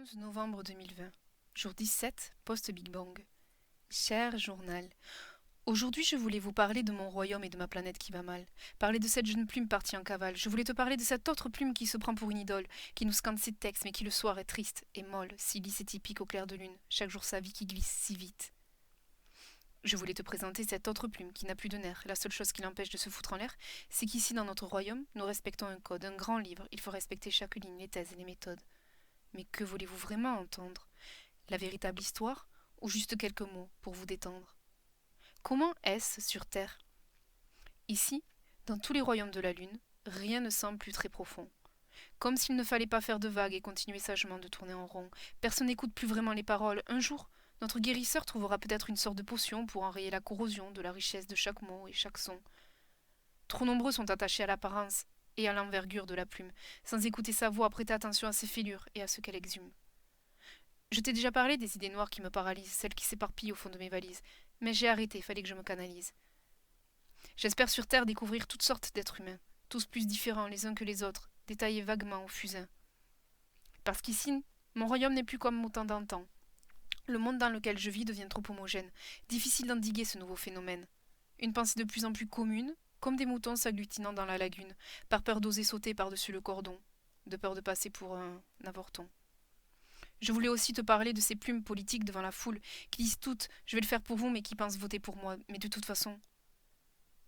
11 novembre 2020, jour 17, post-Big Bang. Cher journal, aujourd'hui je voulais vous parler de mon royaume et de ma planète qui va mal. Parler de cette jeune plume partie en cavale. Je voulais te parler de cette autre plume qui se prend pour une idole, qui nous scande ses textes mais qui le soir est triste et molle, si lisse et typique au clair de lune, chaque jour sa vie qui glisse si vite. Je voulais te présenter cette autre plume qui n'a plus de nerfs. La seule chose qui l'empêche de se foutre en l'air, c'est qu'ici dans notre royaume, nous respectons un code, un grand livre. Il faut respecter chaque ligne, les thèses et les méthodes. Mais que voulez-vous vraiment entendre? La véritable histoire ou juste quelques mots pour vous détendre? Comment est-ce sur Terre? Ici, dans tous les royaumes de la Lune, rien ne semble plus très profond. Comme s'il ne fallait pas faire de vagues et continuer sagement de tourner en rond. Personne n'écoute plus vraiment les paroles. Un jour, notre guérisseur trouvera peut-être une sorte de potion pour enrayer la corrosion de la richesse de chaque mot et chaque son. Trop nombreux sont attachés à l'apparence et à l'envergure de la plume, sans écouter sa voix, prêter attention à ses fêlures et à ce qu'elle exhume. Je t'ai déjà parlé des idées noires qui me paralysent, celles qui s'éparpillent au fond de mes valises, mais j'ai arrêté, fallait que je me canalise. J'espère sur Terre découvrir toutes sortes d'êtres humains, tous plus différents les uns que les autres, détaillés vaguement au fusain. Parce qu'ici, mon royaume n'est plus comme au temps d'antan. Le monde dans lequel je vis devient trop homogène, difficile d'endiguer ce nouveau phénomène. Une pensée de plus en plus commune, comme des moutons s'agglutinant dans la lagune, par peur d'oser sauter par-dessus le cordon, de peur de passer pour un avorton. Je voulais aussi te parler de ces plumes politiques devant la foule, qui disent toutes « je vais le faire pour vous » mais qui pensent voter pour moi. Mais de toute façon,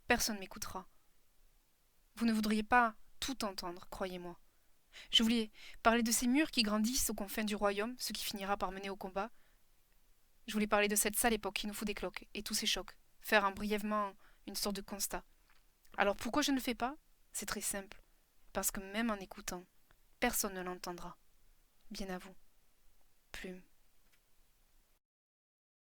personne ne m'écoutera. Vous ne voudriez pas tout entendre, croyez-moi. Je voulais parler de ces murs qui grandissent aux confins du royaume, ce qui finira par mener au combat. Je voulais parler de cette sale époque qui nous fout des cloques et tous ces chocs, faire brièvement une sorte de constat. Alors pourquoi je ne le fais pas? C'est très simple. Parce que même en écoutant, personne ne l'entendra. Bien à vous. Plume.